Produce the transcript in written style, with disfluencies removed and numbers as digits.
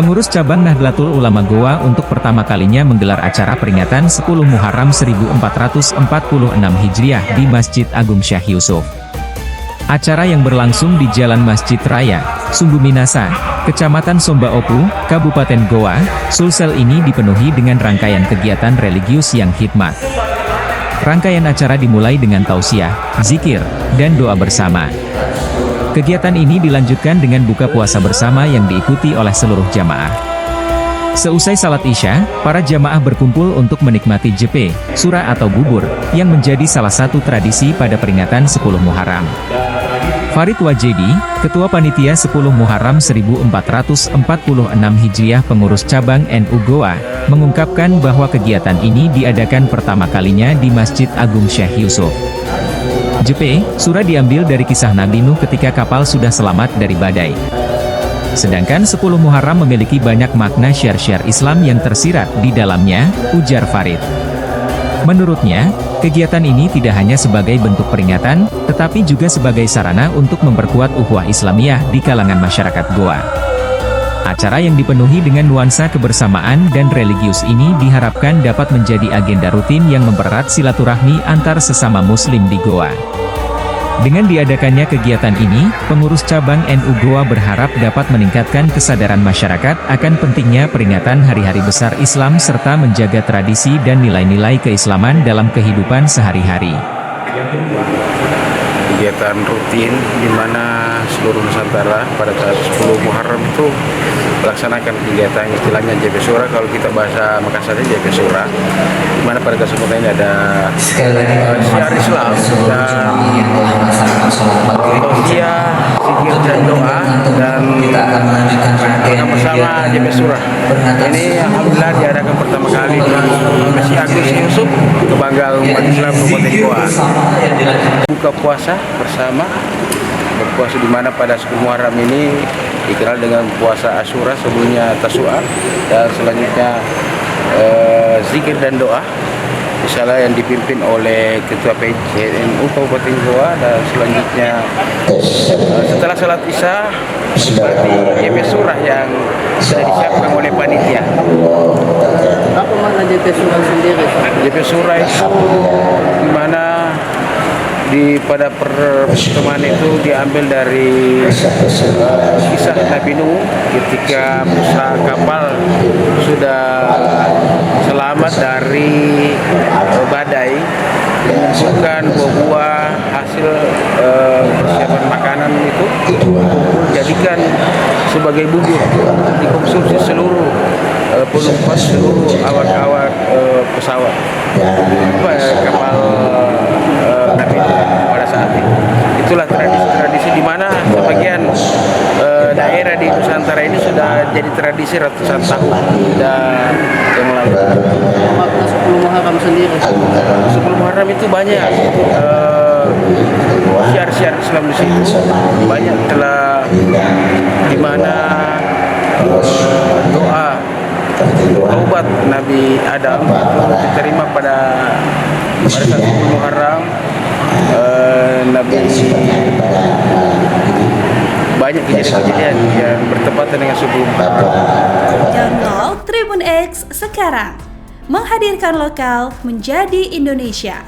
Pengurus cabang Nahdlatul Ulama Goa untuk pertama kalinya menggelar acara peringatan 10 Muharram 1446 Hijriah di Masjid Agung Syekh Yusuf. Acara yang berlangsung di Jalan Masjid Raya, Sumbu Minasa, Kecamatan Somba Opu, Kabupaten Goa, Sulsel ini dipenuhi dengan rangkaian kegiatan religius yang hikmat. Rangkaian acara dimulai dengan tausiah, zikir, dan doa bersama. Kegiatan ini dilanjutkan dengan buka puasa bersama yang diikuti oleh seluruh jamaah. Seusai salat Isya, para jamaah berkumpul untuk menikmati jepe, surah atau bubur, yang menjadi salah satu tradisi pada peringatan 10 Muharram. Farid Wajedi, Ketua Panitia 10 Muharram 1446 Hijriah Pengurus Cabang NU Goa, mengungkapkan bahwa kegiatan ini diadakan pertama kalinya di Masjid Agung Syekh Yusuf. Jepe, surah diambil dari kisah Nabi Nuh ketika kapal sudah selamat dari badai. Sedangkan 10 Muharram memiliki banyak makna syiar-syiar Islam yang tersirat di dalamnya, ujar Farid. Menurutnya, kegiatan ini tidak hanya sebagai bentuk peringatan, tetapi juga sebagai sarana untuk memperkuat ukhuwah Islamiyah di kalangan masyarakat Goa. Acara yang dipenuhi dengan nuansa kebersamaan dan religius ini diharapkan dapat menjadi agenda rutin yang mempererat silaturahmi antar sesama Muslim di Goa. Dengan diadakannya kegiatan ini, pengurus cabang NU Goa berharap dapat meningkatkan kesadaran masyarakat akan pentingnya peringatan hari-hari besar Islam serta menjaga tradisi dan nilai-nilai keislaman dalam kehidupan sehari-hari. Kegiatan rutin di mana seluruh Nusantara pada saat 10 Muharram itu melaksanakan kegiatan istilahnya JP Surah, kalau kita bahasa Makassarnya JP Surah, di mana pada kesempatan ini ada syiar Islam dan tausiah, zikir dan doa, dan bersama JP Surah. Ini alhamdulillah diadakan pertama kali di Masjid Agung Syekh Yusuf, kebanggaan umat Islam Kabupaten Goa. Buka puasa bersama, berpuasa di mana pada 10 Muharram ini dikenal dengan puasa Asyura, sebelumnya Tasu'a, dan selanjutnya zikir dan doa, misalnya yang dipimpin oleh Ketua PNU Kabupaten Goa, dan selanjutnya setelah salat Isya seperti JP Surah yang sudah disiapkan oleh panitia. Apa makna JP Surah sendiri? JP Surah itu di mana pada pertemuan itu diambil dari kisah Nabi Nuh ketika Musa kapal sudah selamat dari badai, mengumpulkan buah-buah hasil persiapan makanan itu dijadikan sebagai bubur dikonsumsi seluruh penumpang, seluruh awak-awak pesawat kapal Nabi pada saat itu. Itulah tradisi-tradisi di mana sebagian daerah di Nusantara ini sudah jadi tradisi ratusan tahun dan yang lalu. Makna 10 Muharram sendiri? 10 Muharram itu banyak syiar-syiar Islam di situ. Banyak telah di mana doa taubat Nabi Adam diterima pada saat 10 Muharram. Nabi banyak kejadian-kejadian yang bertepatan dengan 10 Muharram. Download Tribun X sekarang, menghadirkan lokal menjadi Indonesia.